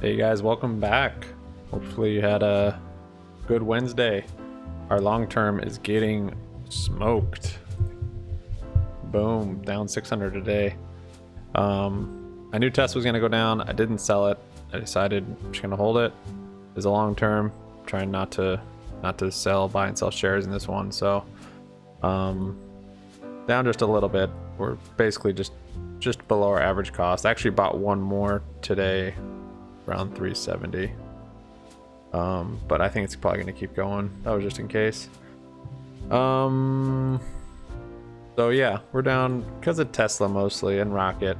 Hey guys, welcome back. Hopefully you had a good Wednesday. Our long term is getting smoked. Boom, down 600 today. I knew Tesla was gonna go down. I didn't sell it. I decided I'm just gonna hold it as a long term, trying not to buy and sell shares in this one. So down just a little bit. We're basically just below our average cost. I actually bought one more today around 370, but I think it's probably going to keep going. That was just in case. So yeah, we're down because of Tesla mostly and Rocket,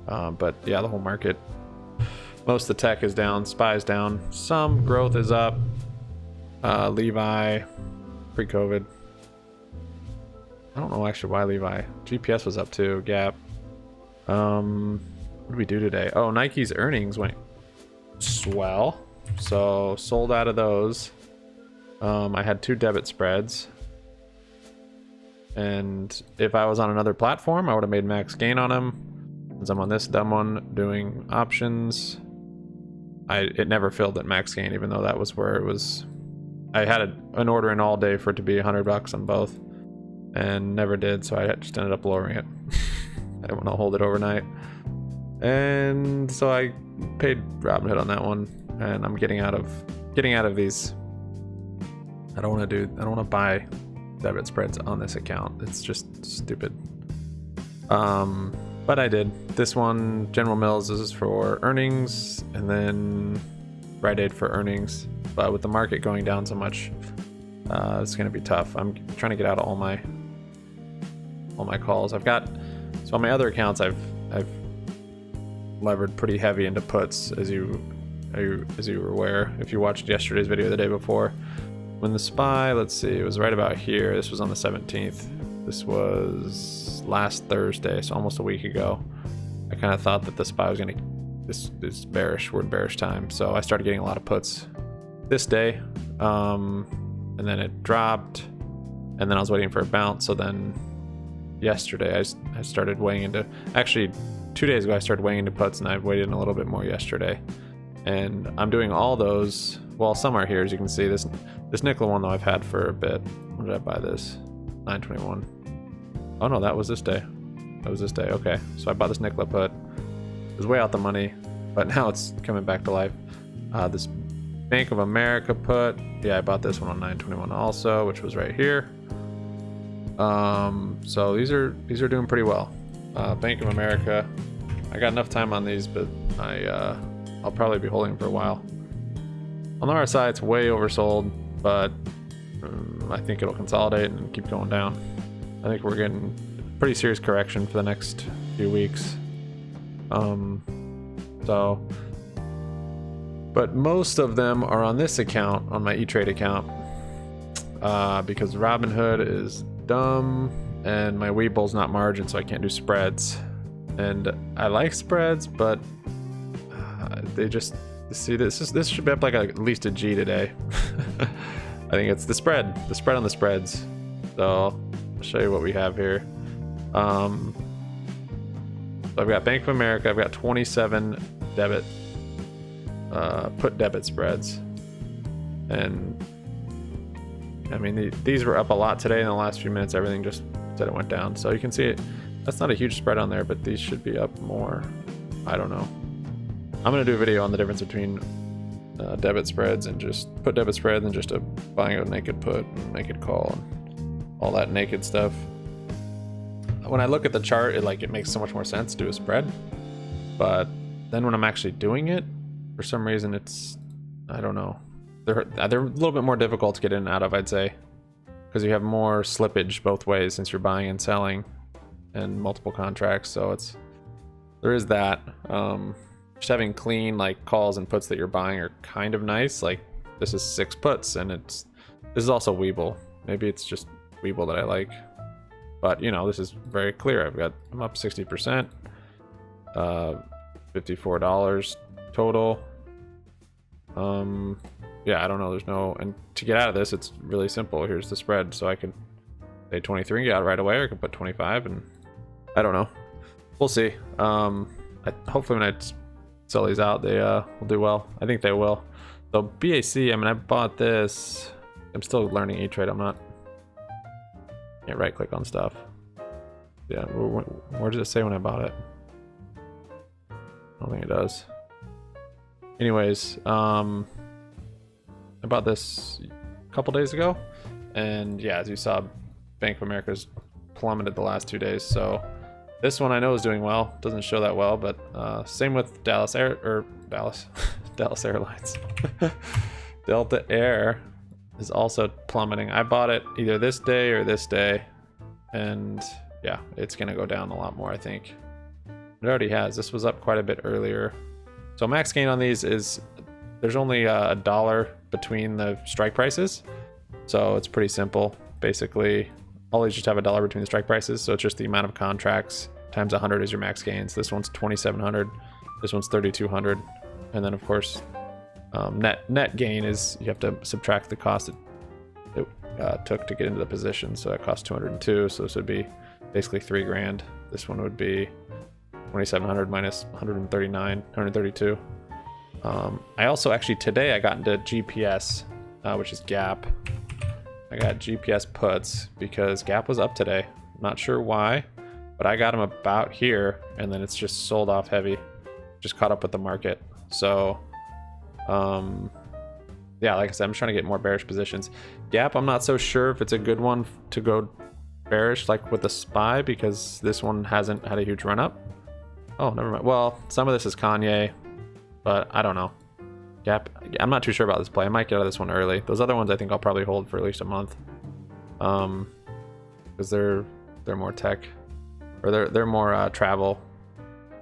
but yeah, the whole market, most of the tech is down. SPY is down, some growth is up. Levi pre-COVID, I don't know actually why Levi. GPS was up too. Gap. What did we do today? Oh, Nike's earnings went swell, so sold out of those. I had 2 debit spreads, and if I was on another platform I would have made max gain on them. Since I'm on this dumb one doing options, it never filled at max gain, even though that was where it was. I had an order in all day for it to be $100 on both and never did, so I just ended up lowering it. I didn't want to hold it overnight. And so I paid Robinhood on that one, and I'm getting out of these. I don't want to buy debit spreads on this account. It's just stupid. But I did. This one, General Mills, is for earnings, and then Rite Aid for earnings. But with the market going down so much, it's going to be tough. I'm trying to get out of all my calls. So on my other accounts, I've levered pretty heavy into puts, as you were aware if you watched yesterday's video the day before. When the SPY, let's see, it was right about here. This was on the 17th. This was last Thursday, so almost a week ago. I kind of thought that the SPY was this bearish, we're in bearish time, so I started getting a lot of puts this day, and then it dropped, and then I was waiting for a bounce. So then yesterday I started weighing into, actually 2 days ago I started weighing into puts, and I've weighed in a little bit more yesterday, and I'm doing all those. Well, some are here, as you can see. This nickel one though I've had for a bit. When did I buy this? 921. Oh no, that was this day. Okay, so I bought this nickel put. It was way out the money, but now it's coming back to life. This Bank of America put, yeah, I bought this one on 921 also, which was right here. So these are doing pretty well. Bank of America, I got enough time on these, but I'll probably be holding for a while. On the RSI, it's way oversold, but I think it'll consolidate and keep going down. I think we're getting a pretty serious correction for the next few weeks. But most of them are on this account, on my E-Trade account, because Robinhood is dumb and my Weeble's not margin, so I can't do spreads. And I like spreads, but they just, see, this should be up like at least a G today. I think it's the spread on the spreads. So I'll show you what we have here. So I've got Bank of America, I've got 27 debit put debit spreads, and I mean these were up a lot today. In the last few minutes everything just said it went down, so you can see it. That's not a huge spread on there, but these should be up more. I don't know. I'm gonna do a video on the difference between debit spreads and just put debit spreads and just buying a naked put and naked call and all that naked stuff. When I look at the chart, it makes so much more sense to do a spread, but then when I'm actually doing it, for some reason it's, I don't know, they're a little bit more difficult to get in and out of, I'd say, because you have more slippage both ways since you're buying and selling and multiple contracts. So there is that. Just having clean calls and puts that you're buying are kind of nice. Like this is 6 puts, and this is also Weeble. Maybe it's just Weeble that I like, but this is very clear. I'm up 60%, $54 total. Yeah, I don't know, there's no, and to get out of this it's really simple. Here's the spread, so I can say 23 and get out right away, or I can put 25, and I don't know, we'll see. Hopefully when I sell these out, they will do well. I think they will. So BAC, I mean, I bought this. I'm still learning E-Trade. I'm not. Can't right click on stuff. Yeah, where does it say when I bought it? I don't think it does. Anyways, I bought this a couple days ago, and yeah, as you saw, Bank of America's plummeted the last 2 days. So this one I know is doing well. Doesn't show that well, but same with Dallas Dallas Airlines. Delta Air is also plummeting. I bought it either this day or this day, and yeah, it's gonna go down a lot more, I think. It already has. This was up quite a bit earlier. So max gain on these is there's only $1 between the strike prices, so it's pretty simple. Basically, all these just have $1 between the strike prices, so it's just the amount of contracts times 100 is your max gains. This one's 2,700. This one's 3,200, and then of course, net gain is you have to subtract the cost it took to get into the position. So it cost 202. So this would be basically $3,000. This one would be 2,700 minus 139, 132. I also actually today I got into GPS, which is Gap. I got GPS puts because Gap was up today. Not sure why, but I got them about here, and then it's just sold off heavy, just caught up with the market. So yeah, like I said, I'm trying to get more bearish positions. Gap, I'm not so sure if it's a good one to go bearish like with the SPY, because this one hasn't had a huge run up. Oh, never mind. Well, some of this is Kanye, but I don't know. Gap, I'm not too sure about this play. I might get out of this one early. Those other ones I think I'll probably hold for at least a month, because they're more tech, or they're more travel,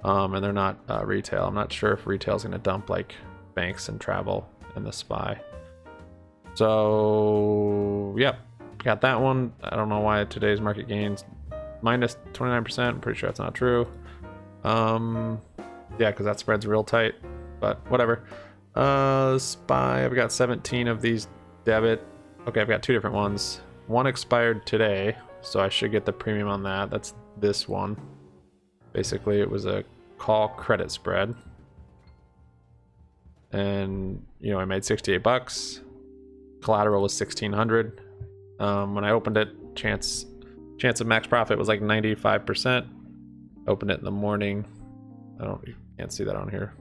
and they're not retail. I'm not sure if retail is going to dump like banks and travel in the SPY. So yep, got that one. I don't know why today's market gains minus 29%. I'm pretty sure that's not true. Yeah, because that spread's real tight, but whatever. SPY, I've got 17 of these debit. Okay, I've got two different ones. One expired today, so I should get the premium on that. That's this one. Basically, it was a call credit spread, and you know, I made 68 bucks. Collateral was 1,600. When I opened it, chance of max profit was like 95%. Opened it in the morning. You can't see that on here,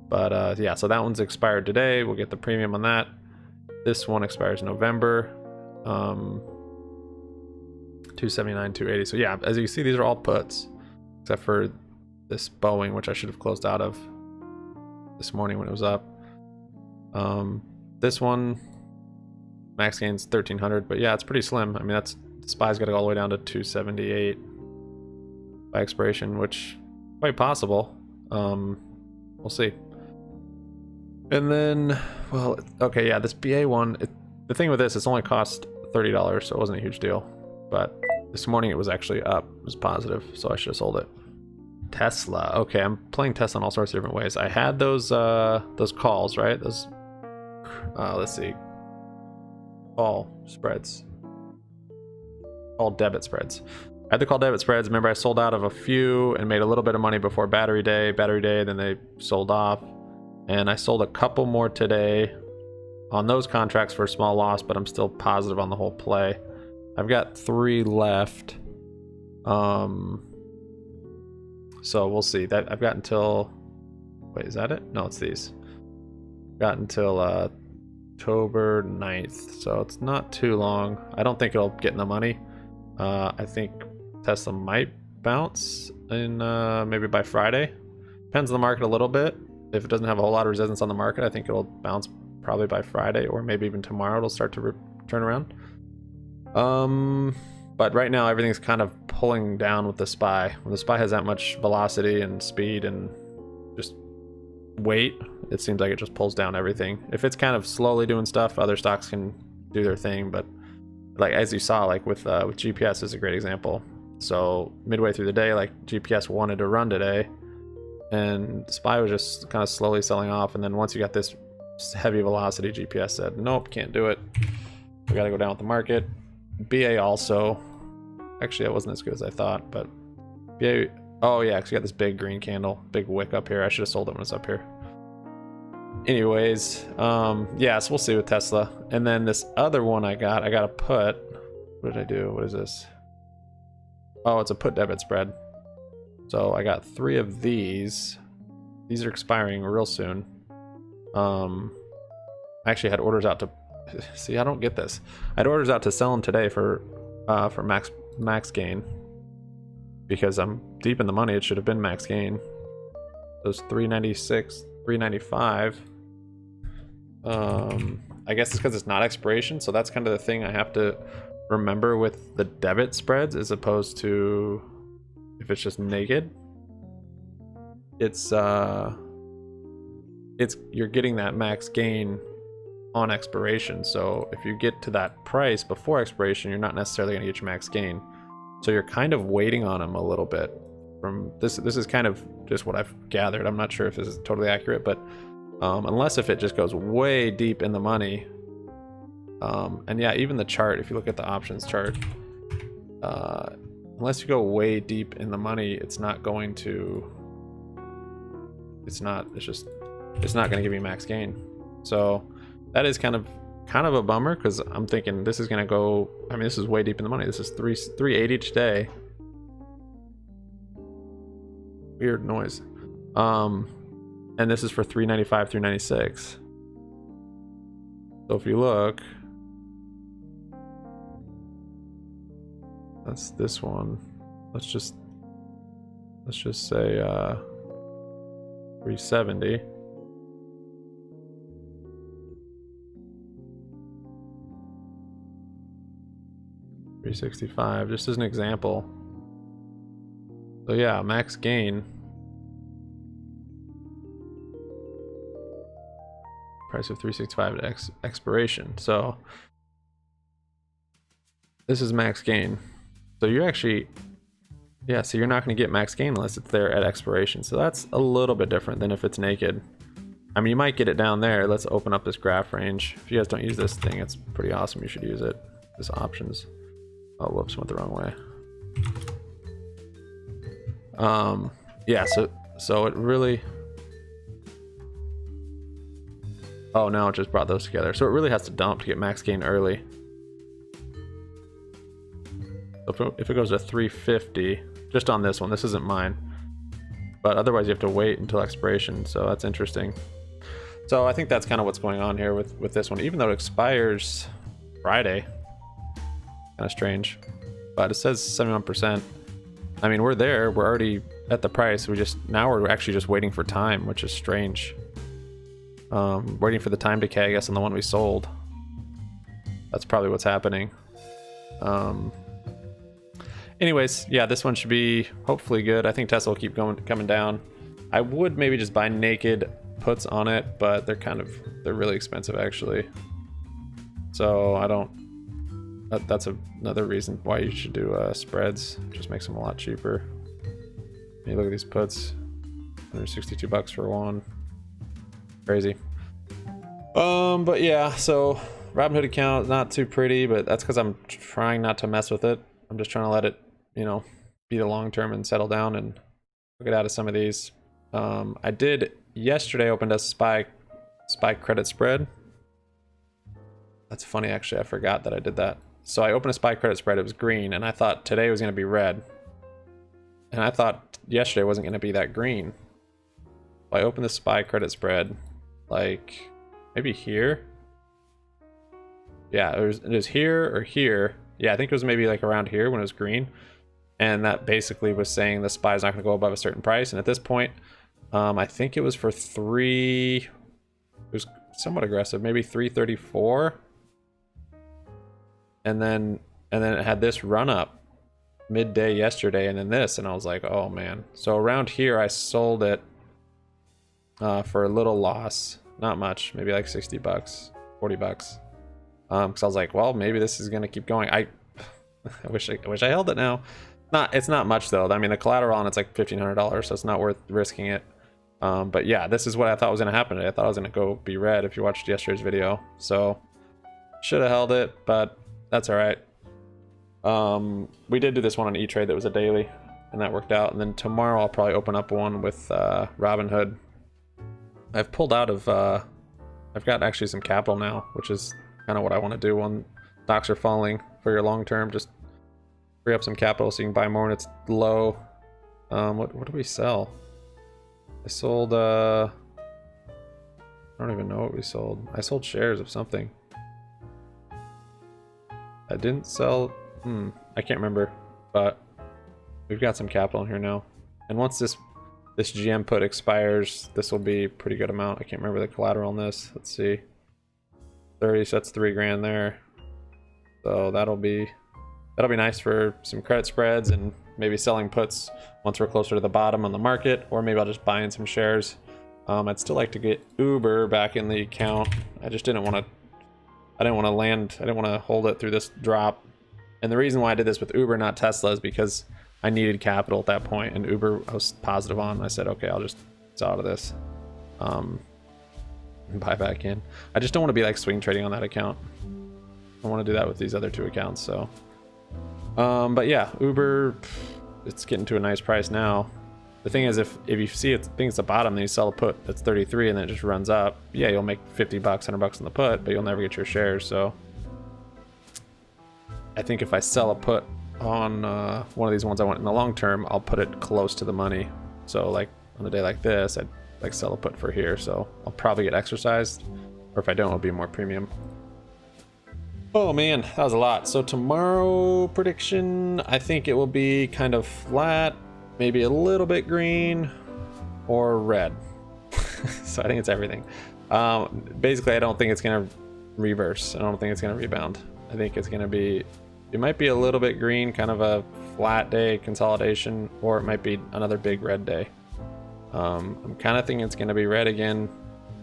but yeah, so that one's expired today. We'll get the premium on that. This one expires November. 279, 280. So yeah, as you can see, these are all puts, except for this Boeing, which I should have closed out of this morning when it was up. This one, max gains 1,300, but yeah, it's pretty slim. I mean, that's SPY's got to go all the way down to 278 by expiration, which quite possible. We'll see. And then, well, okay, yeah, this BA one, the thing with this, it's only cost $30, so it wasn't a huge deal. But this morning it was actually up, it was positive, so I should have sold it. Tesla, okay, I'm playing Tesla in all sorts of different ways. I had those calls, right? Those, let's see, call spreads, call debit spreads. I had the call debit spreads. Remember, I sold out of a few and made a little bit of money before battery day, then they sold off. And I sold a couple more today on those contracts for a small loss, but I'm still positive on the whole play. I've got 3 left. So we'll see. That I've got until, wait, is that it? No, it's these. Got until October 9th, so it's not too long. I don't think it'll get in the money. I think Tesla might bounce in maybe by Friday. Depends on the market a little bit. If it doesn't have a whole lot of resistance on the market, I think it'll bounce probably by Friday, or maybe even tomorrow it'll start to turn around. But right now everything's kind of pulling down with the SPY. When the SPY has that much velocity and speed and just weight, it seems like it just pulls down everything. If it's kind of slowly doing stuff, other stocks can do their thing, but like as you saw, like with GPS is a great example. So midway through the day, like GPS wanted to run today, and SPY was just kind of slowly selling off. And then once you got this heavy velocity, GPS said, nope, can't do it. We got to go down with the market. BA also, actually, that wasn't as good as I thought, but BA Oh yeah, because you got this big green candle, big wick up here. I should have sold it when it's up here. Anyways, yeah, so we'll see with Tesla. And then this other one I got a put. What did I do? What is this? Oh, it's a put debit spread. So I got 3 of these. These are expiring real soon. I actually had orders out to see, I don't get this. I had orders out to sell them today for max gain. Because I'm deep in the money, it should have been max gain. Those 396, 395. I guess it's because it's not expiration, so that's kind of the thing I have to remember with the debit spreads as opposed to if it's just naked. It's you're getting that max gain on expiration. So if you get to that price before expiration, you're not necessarily going to get your max gain. So you're kind of waiting on them a little bit. From this is kind of just what I've gathered. I'm not sure if this is totally accurate, but unless if it just goes way deep in the money. And yeah, even the chart, if you look at the options chart, unless you go way deep in the money, it's not going to, it's not going to give you max gain. So that is kind of a bummer, because I'm thinking this is going to go, I mean, this is way deep in the money. This is 380 today. Weird noise. And this is for 395, 396. So if you look, that's this one. Let's just say 370. $365, just as an example. So yeah, max gain. Price of 365 at expiration. So this is max gain. So you're actually, yeah, so you're not going to get max gain unless it's there at expiration. So that's a little bit different than if it's naked. I mean, you might get it down there. Let's open up this graph range. If you guys don't use this thing, it's pretty awesome. You should use it. This options. Oh, whoops, went the wrong way. Yeah, so it really, oh, now it just brought those together. So it really has to dump to get max gain early. So if it goes to 350, just on this one, this isn't mine, but otherwise you have to wait until expiration. So that's interesting. So I think that's kind of what's going on here with this one, even though it expires Friday. Kind of strange, but it says 71%. I mean, we're there, we're already at the price. Now we're actually just waiting for time, which is strange. Waiting for the time decay, I guess, on the one we sold. That's probably what's happening. Anyways, yeah, this one should be hopefully good. I think Tesla will keep coming down. I would maybe just buy naked puts on it, but they're really expensive actually. So I don't. That's another reason why you should do spreads. Just makes them a lot cheaper. You look at these puts, $162 for one. Crazy. But yeah, so Robinhood account, not too pretty, but that's because I'm trying not to mess with it. I'm just trying to let it, be the long term and settle down and get out of some of these. I did yesterday opened a SPY credit spread. That's funny, actually. I forgot that I did that. So I opened a SPY credit spread. It was green, and I thought today was going to be red. And I thought yesterday wasn't going to be that green. So I opened the SPY credit spread, like maybe here. Yeah, it was here or here. Yeah, I think it was maybe like around here when it was green. And that basically was saying the SPY is not going to go above a certain price. And at this point, I think it was for it was somewhat aggressive, maybe 334. And then it had this run up midday yesterday, and then this, and I was like, oh man. So around here I sold it for a little loss, not much, maybe like $60, $40. Because I was like, well, maybe this is gonna keep going. I wish I held it now. It's not much though. I mean, the collateral on it's like $1,500, so it's not worth risking it. But yeah, this is what I thought was gonna happen today. I thought I was gonna go be red if you watched yesterday's video. So should have held it, but that's all right. We did do this one on E-Trade that was a daily. and that worked out. And then tomorrow I'll probably open up one with Robinhood. I've pulled out of I've got actually some capital now, which is kind of what I want to do when stocks are falling for your long term. Just free up some capital so you can buy more when it's low. What do we sell? I sold I don't even know what we sold. I sold shares of something. I didn't sell I can't remember, but we've got some capital in here now. And once this GM put expires, this will be a pretty good amount. I can't remember the collateral on this. Let's see. 30, so that's 3 grand there. So that'll be nice for some credit spreads and maybe selling puts once we're closer to the bottom on the market, or maybe I'll just buy in some shares. I'd still like to get Uber back in the account. I just didn't want to hold it through this drop. And the reason why I did this with Uber, not Tesla, is because I needed capital at that point, and Uber I was positive on. I said, okay, I'll just sell out of this and buy back in. I just don't want to be like swing trading on that account. I want to do that with these other 2 accounts. So but yeah, Uber, it's getting to a nice price now. The thing is, if you see it, things at the bottom, then you sell a put that's 33 and then it just runs up. Yeah, you'll make $50, $100 on the put, but you'll never get your shares. So I think if I sell a put on one of these ones I want in the long term, I'll put it close to the money. So like on a day like this, I'd like sell a put for here. So I'll probably get exercised, or if I don't, it'll be more premium. Oh man, that was a lot. So tomorrow prediction, I think it will be kind of flat, maybe a little bit green or red. So I think it's everything. Basically, I don't think it's going to reverse. I don't think it's going to rebound. I think it's going to be, it might be a little bit green, kind of a flat day consolidation, or it might be another big red day. I'm kind of thinking it's going to be red again,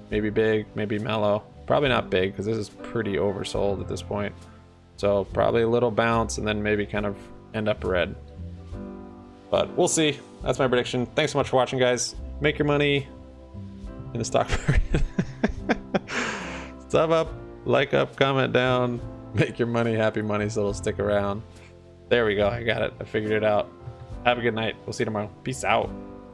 maybe big, maybe mellow. Probably not big because this is pretty oversold at this point. So probably a little bounce and then maybe kind of end up red. But we'll see. That's my prediction. Thanks so much for watching, guys. Make your money in the stock market. Sub up, like up, comment down. Make your money happy money so it'll stick around. There we go. I got it. I figured it out. Have a good night. We'll see you tomorrow. Peace out.